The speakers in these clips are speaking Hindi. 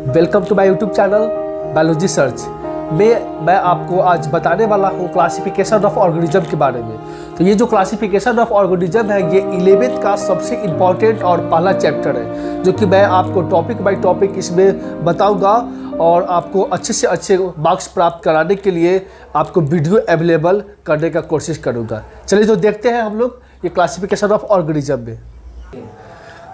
Welcome to my YouTube channel biology search में मैं आपको आज बताने वाला हूँ क्लासिफिकेशन ऑफ ऑर्गेनिज्म के बारे में। तो ये जो क्लासिफिकेशन ऑफ ऑर्गेनिज्म है ये 11th का सबसे इम्पॉर्टेंट और पहला चैप्टर है, जो कि मैं आपको टॉपिक बाय टॉपिक इसमें बताऊंगा और आपको अच्छे से अच्छे मार्क्स प्राप्त कराने के लिए आपको वीडियो अवेलेबल करने का कोशिश करूँगा। चलिए तो देखते हैं हम लोग ये क्लासिफिकेशन ऑफ ऑर्गेनिज्म में।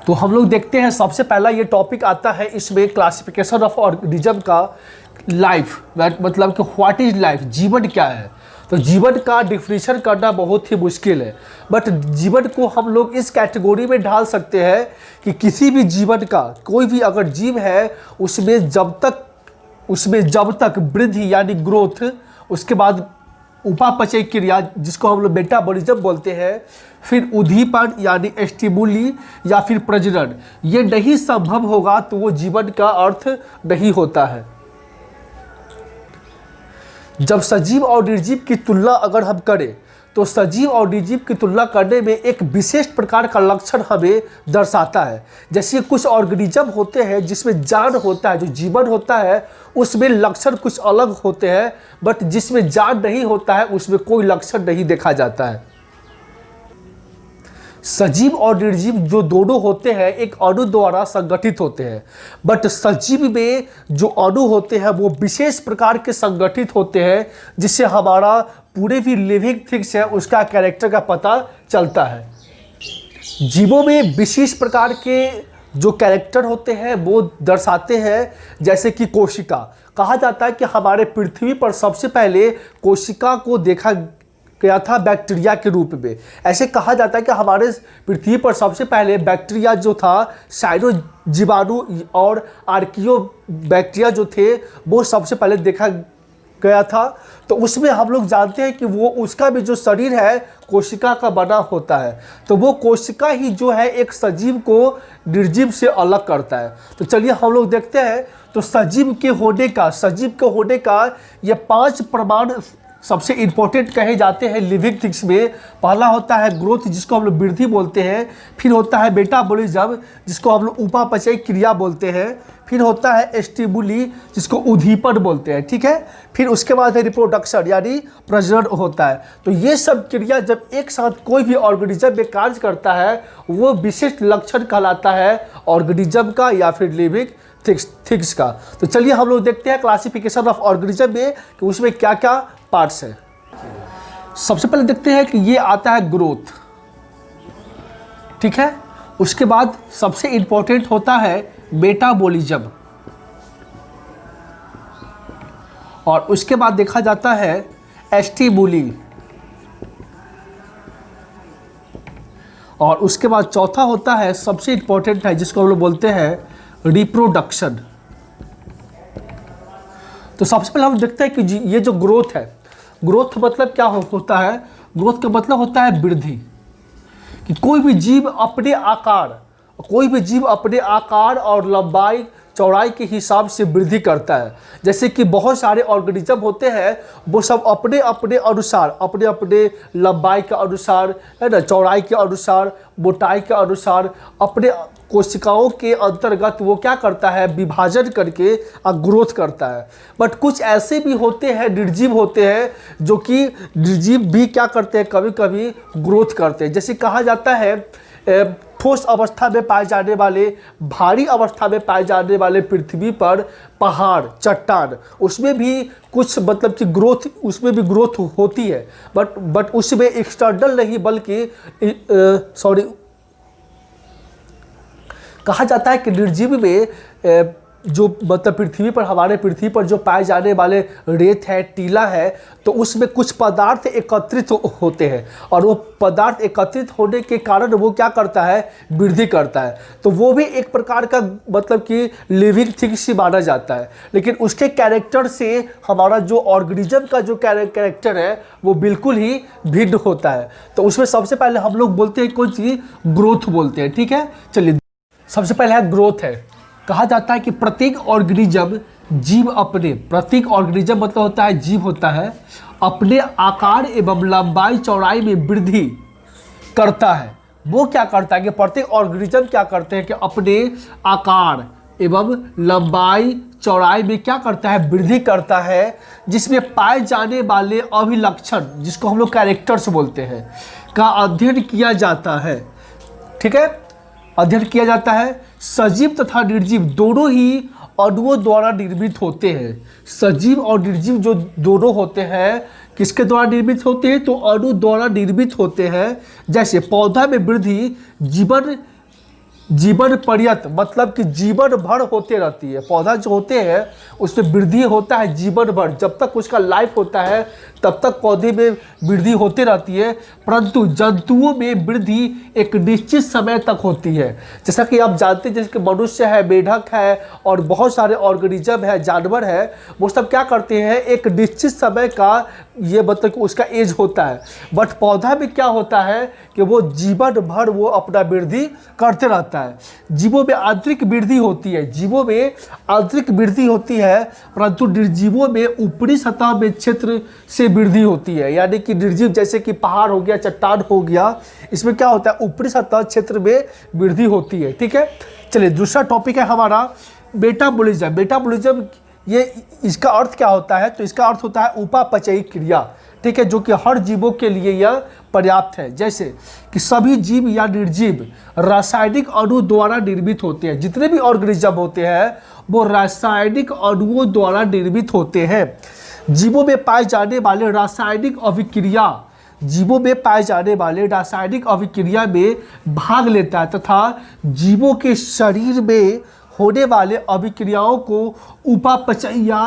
तो हम लोग देखते हैं सबसे पहला ये टॉपिक आता है इसमें क्लासिफिकेशन ऑफ ऑर्गेनिज्म का लाइफ, मतलब कि व्हाट इज लाइफ, जीवन क्या है। तो जीवन का डिफिनीशन करना बहुत ही मुश्किल है, बट जीवन को हम लोग इस कैटेगरी में ढाल सकते हैं कि किसी भी जीवन का कोई भी अगर जीव है उसमें जब तक वृद्धि यानी ग्रोथ, उसके बाद उपापचय क्रिया जिसको हम लोग मेटाबॉलिज्म बोलते हैं, फिर उद्दीपन यानी स्टिमुली या फिर प्रजनन, ये नहीं संभव होगा तो वो जीवन का अर्थ नहीं होता है। जब सजीव और निर्जीव की तुलना अगर हम करें तो सजीव और निर्जीव की तुलना करने में एक विशेष प्रकार का लक्षण हमें दर्शाता है। जैसे कुछ ऑर्गेनिज्म होते हैं जिसमें जान होता है, जो जीवन होता है उसमें लक्षण कुछ अलग होते हैं, बट जिसमें जान नहीं होता है उसमें कोई लक्षण नहीं देखा जाता है। सजीव और निर्जीव जो दोनों होते हैं एक अणु द्वारा संगठित होते हैं, बट सजीव में जो अणु होते हैं वो विशेष प्रकार के संगठित होते हैं, जिससे हमारा पूरे भी लिविंग थिंग्स है उसका कैरेक्टर का पता चलता है। जीवों में विशेष प्रकार के जो कैरेक्टर होते हैं वो दर्शाते हैं, जैसे कि कोशिका। कहा जाता है कि हमारे पृथ्वी पर सबसे पहले कोशिका को देखा गया था बैक्टीरिया के रूप में। ऐसे कहा जाता है कि हमारे पृथ्वी पर सबसे पहले बैक्टीरिया जो था, साइनो जीवाणु और आर्कियो बैक्टीरिया जो थे वो सबसे पहले देखा गया था। तो उसमें हम लोग जानते हैं कि वो उसका भी जो शरीर है कोशिका का बना होता है। तो वो कोशिका ही जो है एक सजीव को निर्जीव से अलग करता है। तो चलिए हम लोग देखते हैं। तो सजीव के होने का ये 5 प्रमाण सबसे इम्पोर्टेंट कहे जाते हैं लिविंग थिंग्स में। पहला होता है ग्रोथ, जिसको हम लोग वृद्धि बोलते हैं। फिर होता है मेटाबॉलिज्म, जिसको हम लोग उपापचय क्रिया बोलते हैं। फिर होता है स्टिमुली, जिसको उद्दीपन बोलते हैं, ठीक है। फिर उसके बाद है रिप्रोडक्शन यानी प्रजनन होता है। तो ये सब क्रिया जब एक साथ कोई भी ऑर्गेनिज्म में कार्य करता है वो विशिष्ट लक्षण कहलाता है ऑर्गेनिज्म का या फिर लिविंग थिंग्स का। तो चलिए हम लोग देखते हैं क्लासिफिकेशन ऑफ ऑर्गेनिज्म में कि उसमें क्या क्या पार्ट्स हैं। सबसे पहले देखते हैं कि ये आता है ग्रोथ, ठीक है। उसके बाद सबसे इंपॉर्टेंट होता है मेटाबॉलिज्म, और उसके बाद देखा जाता है स्टिमुली, और उसके बाद चौथा होता है सबसे इंपॉर्टेंट है जिसको हम लोग बोलते हैं रिप्रोडक्शन। तो सबसे पहले हम देखते हैं कि ये जो ग्रोथ है, ग्रोथ मतलब क्या होता है। ग्रोथ का मतलब होता है वृद्धि, कि कोई भी जीव अपने आकार और लंबाई चौड़ाई के हिसाब से वृद्धि करता है। जैसे कि बहुत सारे ऑर्गेनिज्म होते हैं वो सब अपने अपने अनुसार, अपने अपने लंबाई के अनुसार, है ना, चौड़ाई के अनुसार, मोटाई के अनुसार अपने कोशिकाओं के अंतर्गत वो क्या करता है, विभाजन करके ग्रोथ करता है। बट कुछ ऐसे भी होते हैं, निर्जीव होते हैं, जो कि निर्जीव भी क्या करते हैं, कभी कभी ग्रोथ करते हैं। जैसे कहा जाता है ठोस अवस्था में पाए जाने वाले, भारी अवस्था में पाए जाने वाले पृथ्वी पर पहाड़, चट्टान, उसमें भी कुछ मतलब कि ग्रोथ, उसमें भी ग्रोथ होती है, बट उसमें एक्सटर्नल नहीं बल्कि कहा जाता है कि निर्जीव में जो मतलब हमारे पृथ्वी पर जो पाए जाने वाले रेत है, टीला है, तो उसमें कुछ पदार्थ एकत्रित होते हैं, और वो पदार्थ एकत्रित होने के कारण वो क्या करता है, वृद्धि करता है। तो वो भी एक प्रकार का मतलब कि लिविंग थिंग्स ही माना जाता है, लेकिन उसके कैरेक्टर से हमारा जो ऑर्गेनिज्म का जो कैरेक्टर है वो बिल्कुल ही भिन्न होता है। तो उसमें सबसे पहले हम लोग बोलते हैं कौन सी, ग्रोथ बोलते हैं, ठीक है। चलिए सबसे पहले है ग्रोथ है। कहा जाता है कि प्रत्येक ऑर्गेनिज्म मतलब होता है जीव होता है, अपने आकार एवं लंबाई चौड़ाई में वृद्धि करता है। वो क्या करता है कि प्रत्येक ऑर्गेनिज्म क्या करते हैं कि अपने आकार, एवं लंबाई चौड़ाई में क्या करता है, वृद्धि करता है, जिसमें पाए जाने वाले अभिलक्षण, जिसको हम लोग कैरेक्टर्स बोलते हैं, का अध्ययन किया जाता है। ठीक है, अध्ययन किया जाता है। सजीव तथा निर्जीव दोनों ही अणुओं द्वारा निर्मित होते हैं। सजीव और निर्जीव जो दोनों होते हैं किसके द्वारा निर्मित होते हैं, तो अणु द्वारा निर्मित होते हैं। जैसे पौधा में वृद्धि जीवन पर्यंत, मतलब कि जीवन भर होते रहती है। पौधा जो होते हैं उसमें वृद्धि होता है जीवन भर, जब तक उसका लाइफ होता है तब तक पौधे में वृद्धि होती रहती है। परंतु जंतुओं में वृद्धि एक निश्चित समय तक होती है। जैसा कि आप जानते हैं, जैसे कि मनुष्य है, मेढक है और बहुत सारे ऑर्गेनिज्म है, जानवर है, वो सब क्या करते हैं, एक निश्चित समय का ये मतलब कि उसका एज होता है। बट पौधा में क्या होता है कि वो जीवन भर वो अपना वृद्धि करते रहता है। जीवों में आंतरिक वृद्धि होती है, जीवों में आंतरिक वृद्धि होती है, परंतु निर्जीवों में ऊपरी सतह में क्षेत्र से वृद्धि होती है। यानी कि निर्जीव जैसे कि पहाड़ हो गया, चट्टान हो गया, इसमें क्या होता है, ऊपरी सतह क्षेत्र में वृद्धि होती है। ठीक है, चलिए दूसरा टॉपिक है हमारा मेटाबॉलिज्म। मेटाबॉलिज्म ये इसका अर्थ क्या होता है, तो इसका अर्थ होता है उपापचयी क्रिया। ठीक है, जो कि हर जीवों के लिए यह पर्याप्त है। जैसे कि सभी जीव या निर्जीव रासायनिक अणु द्वारा निर्मित होते हैं। जितने भी ऑर्गेनिज्म होते हैं वो रासायनिक अणुओं द्वारा निर्मित होते हैं। जीवों में पाए जाने वाले रासायनिक अभिक्रिया, जीवों में पाए जाने वाले रासायनिक अभिक्रिया में भाग लेता है तथा जीवों के शरीर में होने वाले अभिक्रियाओं को उपापचय या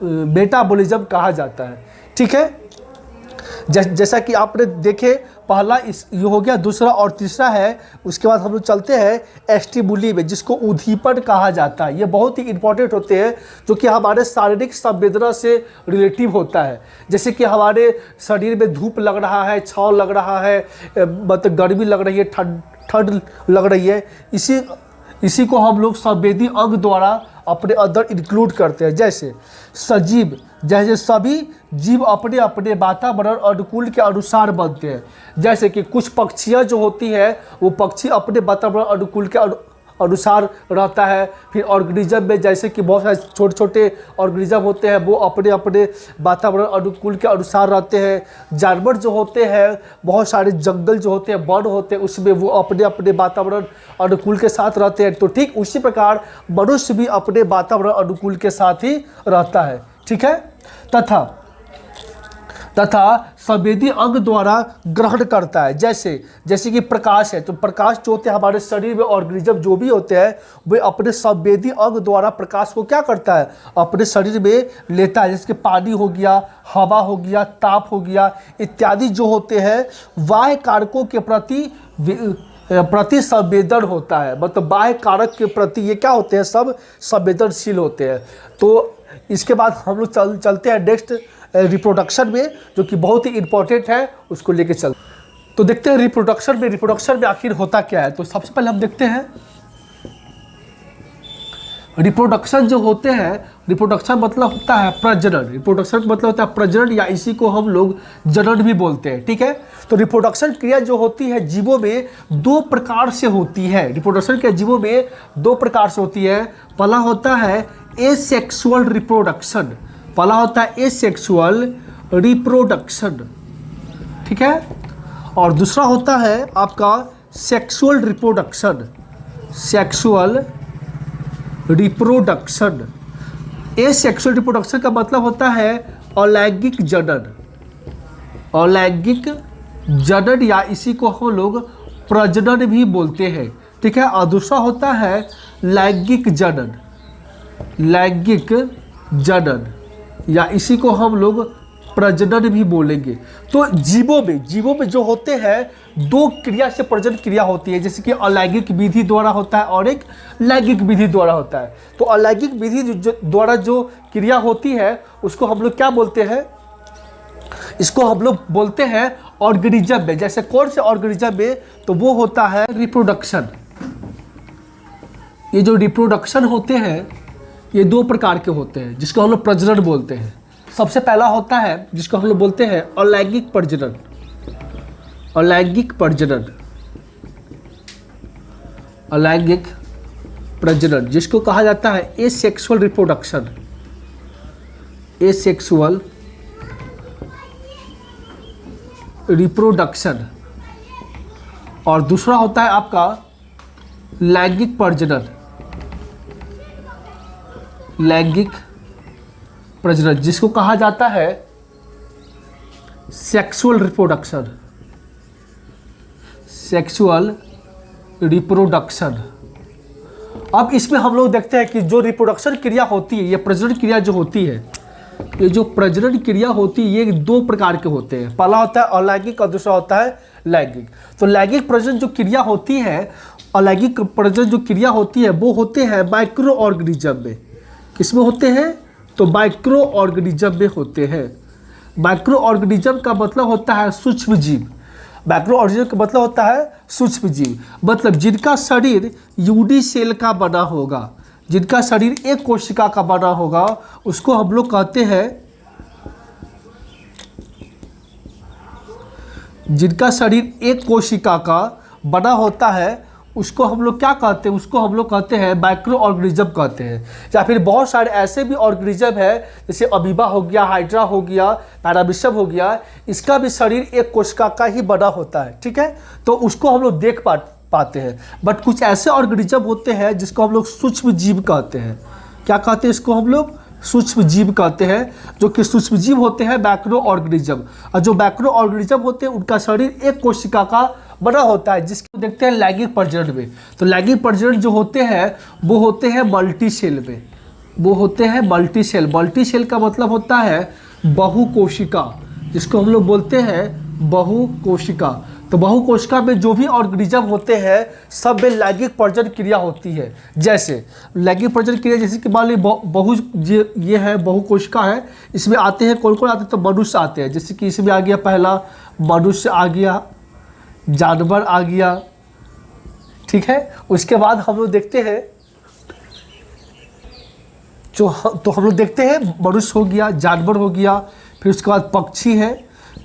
मेटाबॉलिज्म कहा जाता है। ठीक है, जैसा कि आपने देखे, पहला ये हो गया, दूसरा और तीसरा है। उसके बाद हम लोग चलते हैं एस्टिमुली में, जिसको उद्दीपन कहा जाता है। ये बहुत ही इंपॉर्टेंट होते हैं, जो कि हमारे शारीरिक संवेदना से रिलेटिव होता है। जैसे कि हमारे शरीर में धूप लग रहा है, छाँव लग रहा है, मतलब गर्मी लग रही है, ठंड लग रही है, इसी को हम लोग संवेदी अंग द्वारा अपने अंदर इंक्लूड करते हैं। जैसे सजीव, जैसे सभी जीव अपने अपने वातावरण अनुकूल के अनुसार बनते हैं। जैसे कि कुछ पक्षियाँ जो होती है वो पक्षी अपने वातावरण अनुकूल के अनुसार रहता है। फिर ऑर्गेनिज्म में जैसे कि बहुत सारे छोटे छोटे ऑर्गेनिज्म होते हैं, वो अपने अपने वातावरण अनुकूल के अनुसार रहते हैं। जानवर जो होते हैं, बहुत सारे जंगल जो होते हैं, वन होते हैं, उसमें वो अपने अपने वातावरण अनुकूल के साथ रहते हैं। तो ठीक उसी प्रकार मनुष्य भी अपने वातावरण अनुकूल के साथ ही रहता है। ठीक है, तथा संवेदी अंग द्वारा ग्रहण करता है। जैसे कि प्रकाश है, तो प्रकाश जो होते हैं हमारे शरीर में ऑर्गेनिज्म जो भी होते हैं वे अपने संवेदी अंग द्वारा प्रकाश को क्या करता है, अपने शरीर में लेता है। जैसे कि पानी हो गया, हवा हो गया, ताप हो गया इत्यादि जो होते हैं, बाह्य कारकों के प्रति संवेदन होता है। मतलब बाह्य कारक के प्रति ये क्या होते हैं, सब संवेदनशील होते हैं। तो इसके बाद हम लोग चलते हैं नेक्स्ट रिप्रोडक्शन में, जो कि बहुत ही इंपॉर्टेंट है, उसको लेके चल। तो देखते हैं रिप्रोडक्शन में आखिर होता क्या है। तो सबसे पहले हम देखते हैं रिप्रोडक्शन जो होते हैं, रिप्रोडक्शन मतलब होता है प्रजनन। रिप्रोडक्शन मतलब होता है प्रजनन, या इसी को हम लोग जनन भी बोलते हैं। ठीक है, तो रिप्रोडक्शन क्रिया जो होती है जीवों में दो प्रकार से होती है। रिप्रोडक्शन क्रिया जीवों में दो प्रकार से होती है। पहला होता है एसेक्सुअल रिप्रोडक्शन, पहला होता है एसेक्सुअल रिप्रोडक्शन। ठीक है, और दूसरा होता है आपका sexual reproduction. Sexual reproduction, asexual reproduction का मतलब होता है अलैंगिक जनन। अलैंगिक जनन या इसी को हम लोग प्रजनन भी बोलते हैं। ठीक है, और दूसरा होता है लैंगिक जनन। लैंगिक जनन या इसी को हम लोग प्रजनन भी बोलेंगे। तो जीवों में जो होते हैं दो क्रिया से प्रजनन क्रिया होती है। जैसे कि अलैंगिक विधि द्वारा होता है और एक लैंगिक विधि द्वारा होता है। तो अलैंगिक विधि द्वारा जो क्रिया होती है उसको हम लोग क्या बोलते हैं, इसको हम लोग बोलते हैं ऑर्गेनिज्म में। जैसे कौन से ऑर्गेनिज्म में, तो वो होता है रिप्रोडक्शन। ये जो रिप्रोडक्शन होते हैं ये दो प्रकार के होते हैं, जिसको हम लोग प्रजनन बोलते हैं। सबसे पहला होता है जिसको हम लोग बोलते हैं अलैंगिक प्रजनन। अलैंगिक प्रजनन, अलैंगिक प्रजनन, जिसको कहा जाता है एसेक्सुअल रिप्रोडक्शन, एसेक्सुअल रिप्रोडक्शन। और दूसरा होता है आपका लैंगिक प्रजनन, लैंगिक प्रजनन, जिसको कहा जाता है सेक्सुअल रिप्रोडक्शन, सेक्सुअल रिप्रोडक्शन। अब इसमें हम लोग देखते हैं कि जो रिप्रोडक्शन क्रिया होती है, ये प्रजनन क्रिया जो होती है, ये जो प्रजनन क्रिया होती है ये दो प्रकार के होते हैं। पहला होता है अलैंगिक और दूसरा होता है लैंगिक। तो लैंगिक प्रजनन जो क्रिया होती है, अलैंगिक प्रजनन जो क्रिया होती है वो होते हैं माइक्रो ऑर्गेनिज्म में। किसमें होते हैं? तो माइक्रो ऑर्गेनिज्म में होते हैं। माइक्रो ऑर्गेनिज्म का मतलब होता है सूक्ष्म जीव। माइक्रो ऑर्गेनिज्म का मतलब होता है सूक्ष्म जीव, मतलब जिनका शरीर यूनिसेल का बना होगा, जिनका शरीर एक कोशिका का बना होगा, उसको हम लोग कहते हैं, जिनका शरीर एक कोशिका का बना होता है उसको हम लोग क्या कहते हैं? उसको हम लोग कहते हैं माइक्रो ऑर्गेनिज्म कहते हैं। या फिर बहुत सारे ऐसे भी ऑर्गेनिज्म है, जैसे अमीबा हो गया, हाइड्रा हो गया, पैरामिशम हो गया, इसका भी शरीर एक कोशिका का ही बना होता है, ठीक है, तो उसको हम लोग देख पाते हैं। बट कुछ ऐसे ऑर्गेनिज्म होते हैं जिसको हम लोग सूक्ष्म जीव कहते हैं। क्या कहते हैं इसको? हम लोग सूक्ष्म जीव कहते हैं, जो कि सूक्ष्म जीव होते हैं मैक्रो ऑर्गेनिज्म। और जो मैक्रो ऑर्गेनिज्म होते हैं उनका शरीर एक कोशिका का बना होता है, जिसको देखते हैं लैंगिक प्रजनन में। तो लैंगिक प्रजनन जो होते हैं वो होते हैं मल्टी सेल में, वो होते हैं मल्टी सेल। मल्टी सेल का मतलब होता है बहुकोशिका, जिसको हम लोग बोलते हैं बहुकोशिका। तो बहुकोशिका में जो भी ऑर्गेनिज्म होते हैं सब में लैंगिक प्रजनन क्रिया होती है। जैसे लैंगिक प्रजनन क्रिया, जैसे कि मान लीजिए ये है बहुकोशिका है, इसमें आते हैं कौन कौन आते हैं? तो मनुष्य आते हैं। जैसे कि इसमें आ गया पहला मनुष्य आ गया, जानवर आ गया, ठीक है। उसके बाद हम लोग देखते हैं तो हम लोग देखते हैं मनुष्य हो गया, जानवर हो गया, फिर उसके बाद पक्षी है।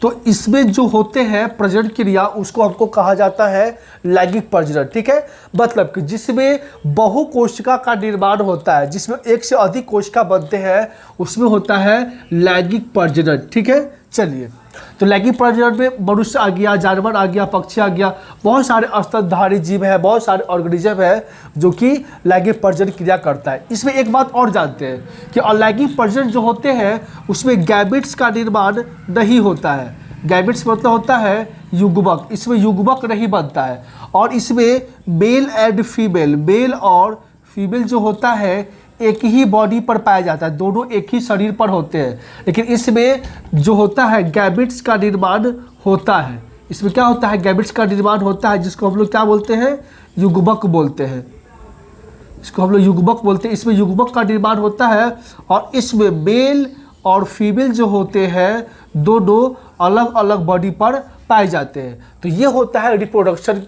तो इसमें जो होते हैं प्रजनन क्रिया उसको हमको कहा जाता है लैंगिक प्रजनन, ठीक है। मतलब कि जिसमें बहुकोशिका का निर्माण होता है, जिसमें एक से अधिक कोशिका बनते हैं, उसमें होता है लैंगिक प्रजनन, ठीक है। चलिए, तो लैंगिक प्रजनन में मनुष्य आ गया, जानवर आ गया, पक्षी आ गया, बहुत सारे स्तनधारी जीव है, बहुत सारे ऑर्गेनिज्म है जो कि लैंगिक प्रजनन क्रिया करता है। इसमें एक बात और जानते हैं कि अलैंगिक प्रजनन जो होते हैं उसमें गैमेट्स का निर्माण नहीं होता है। गैमेट्स मतलब होता है युग्मक, इसमें युग्मक नहीं बनता है। और इसमें मेल एंड फीमेल, मेल और फीमेल जो होता है एक ही बॉडी पर पाया जाता है, दोनों एक ही शरीर पर होते हैं। लेकिन इसमें जो होता है गैमेट्स का निर्माण होता है। इसमें क्या होता है? गैमेट्स का निर्माण होता है, जिसको हम लोग क्या बोलते हैं? युग्मक बोलते हैं। इसको हम लोग युग्मक बोलते हैं। इसमें युग्मक का निर्माण होता है और इसमें मेल और फीमेल जो होते हैं दोनों अलग अलग बॉडी पर पाए जाते हैं। तो ये होता है रिप्रोडक्शन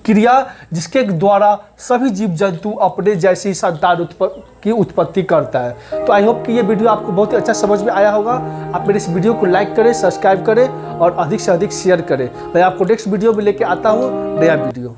क्रिया, जिसके द्वारा सभी जीव जंतु अपने जैसी संतान की उत्पत्ति करता है। तो आई होप कि ये वीडियो आपको बहुत ही अच्छा समझ में आया होगा। आप मेरे इस वीडियो को लाइक करें, सब्सक्राइब करें और अधिक से अधिक शेयर करें। मैं आपको नेक्स्ट वीडियो में लेके आता हूँ नया वीडियो।